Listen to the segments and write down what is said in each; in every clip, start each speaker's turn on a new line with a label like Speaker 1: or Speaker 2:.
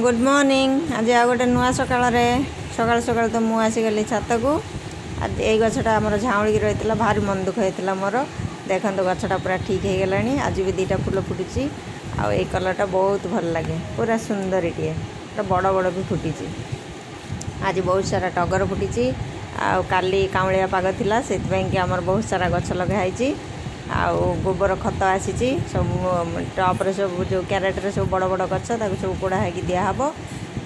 Speaker 1: Good morning. आज आ गोटे नुआ सकाल सकाल सकाल तो मुझे आसीगली छात को। आज ये गछटा आम झाऊड़ी रही है, भारी मन दुख होता मोर। देखो गछटा पूरा ठीक हो गला। आज भी दुईटा फुल फुटी। आई कलरटा बहुत भल लगे, पूरा सुंदर टे बड़ बड़ भी फुटी। आज बहुत सारा टगर फुटी। काली काउलिया पाग थिला से आमर बहुत सारा गछ लगाई। आउ गोबर खत आसी सब टप्रे सब जो क्यारेटे सब बड़ बड़ गछ सब पोड़ा होगी दिहब।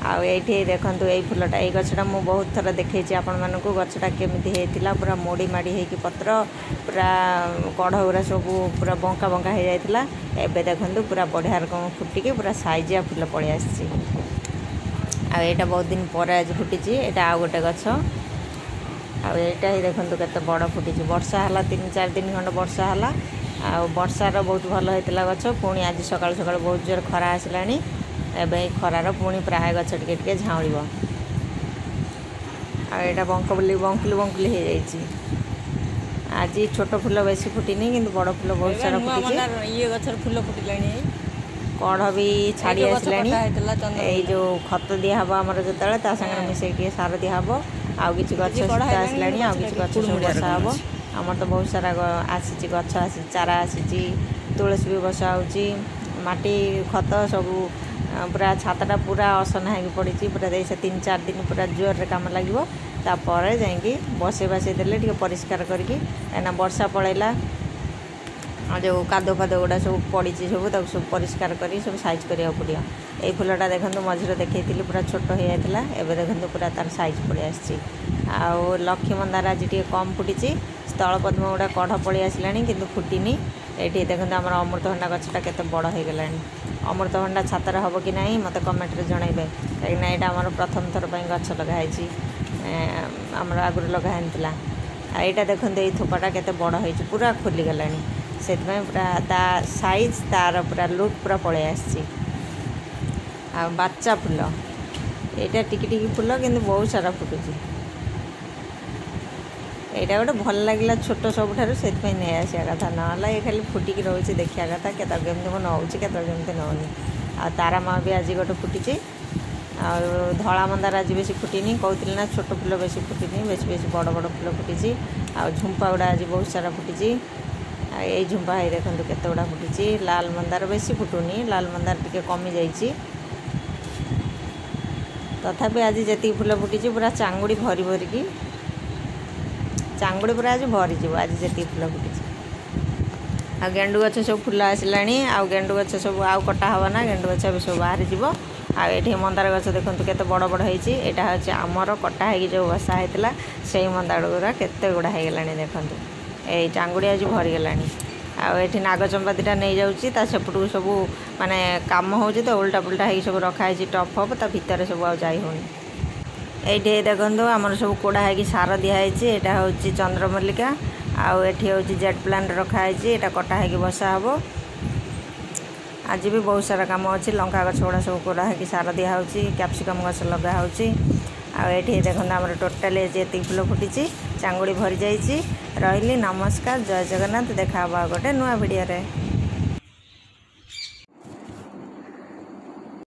Speaker 1: आईठी देखूँ ये फुलटा ये गछटा मुझे बहुत थर देखी आपण मानक गछटा केमी होता पूरा मोड़ी माड़ी होगी पत्र पूरा कढ़ गुरा सब पूरा बंका बंका हो जाता। एवं देखूँ पूरा बढ़िया रकम फुटिकी पूरा साइजिया फुल पलि आसी। आईटा बहुत दिन पर आज फुटी। यहाँ आउ गोटे गछ आईटा ही देखो केते बड़ फुटी। वर्षा है 3-4 दिन खंड वर्षा है। वर्षार बहुत भल होता गछ। पुणी आज सकाल सकाल बहुत जोर खरा आसला। एवं खरार पुणी प्राय गछ टे झाऊल। आईटा बंकबुली बंकुली बंकुली हो जाए। आज छोट फुल बेसी फुटिनी कि बड़ फुल बहुत सारा फुटी।
Speaker 2: ये गछर फुल फुटिला
Speaker 1: कढ़ भी छाड़ी आसला। ये जो खत दिहब आमर जो सागर मिसेक सार दिहब। आउ कि गछ आसला। आउ कि गछ सब बसा हम। आमर तो बहुत सारा आसी गछ आसी चारा आसी। तुलसी भी बसा होची। माटी खत सब पूरा छातटा पूरा असना हो पड़ी। पूरा 3-4 दिन पूरा जोर काम लगे। तापर जा बसई बसई देले परिष्कार करके वर्षा पड़ेला। जो कादो फादो गुड़ा सब पड़ी सब सब परिष्कार कर सब साइज करा पड़ो। ये फुलटा देखो मझे देखी पूरा छोट हो जाता। एवं देखो पूरा तार साइज पड़े आसी। लक्ष्मी मंदार आज टे कम फुटी। स्थल पद्म गुड़ा कढ़ पलि आसला कि फुटिनी। ये देखो आम अमृतभंडा गछटा केते बड़ हो गला। अमृतभंडा छातर हम कि ना मत कमेंट में जनइबे। कहीं यहाँ आम प्रथम थर पर गछ लगाई आमर आगुरी लगाला। यहाँ देखो ये थोपाटा केते बड़ हो पूरा खोलीगला। से पूरा ता साइज तार पूरा लुक पूरा पलि आसी। बाच्चा फुल यहाँ टिकी फुल कि बहुत सारा फुटुची। यहाँ गोटे भल लगे छोट सब से नहीं आसा कथा ना ये खाली फुटिकी रोचे देखा कथा के केमती मैं नौची के केमती नौनी। आ तारा माँ भी आज गोटे फुटी। धला मंदार आज बेसी फुटिनी कहती ना छोट फुल बेसी फुटिनी बेसी बेसी बड़ बड़ फुल फुटी। आ झुंपा गुड़ा आज बहुत सारा फुटी। ये झुंपा है देखो केते गुड़ा फुटी। लाल मंदार बेसी फुटुनी, लाल मंदार टिके कमी जाइए। तथापि आज जी फुल फुटी पूरा चांगुड़ी भरी भरिकी चांगुड़ी पूरा आज भरी जीव। आज जी फुल फुटी। आ गेंडु गछ सब फुल आसला। आउ गेंडु गछ सब आउ कटा हवा ना। गेंडु गछ भी सब बाहरी जीव। आठी मंदार गछ देखो केते बड़ बड़ होती। यहाँ हूँ आमर कटा हो जो बसा होता से मंदार गुड़ा केते गुड़ा हो गला। देखो ये चांगुड़ी आज भरीगला। आठी नागचंपा दुटा नहीं जाऊँगी सेपटू सब माने काम हो तो उल्टा पुल्टा हो सब रखाई टप फप ता भितर सब आ जाई होनी। ये देखो आमर सब कोड़ा है सार दिखाई। यहाँ हूँ चंद्रमल्लिका आठी हूँ जेट प्लांट रखाई। यहाँ कटा है बसा हम। आज भी बहुत सारा काम अच्छी। लंका गछ गुड़ा सब कोड़ा है सार दिखाऊँ। कैप्सिकम गछ लगा ये देखो आम टोटाल ये फुल फुटी चांगुड़ी भरी जाइए। रही नमस्कार, जय जगन्नाथ। देखा गोटे नुआ भिडियो।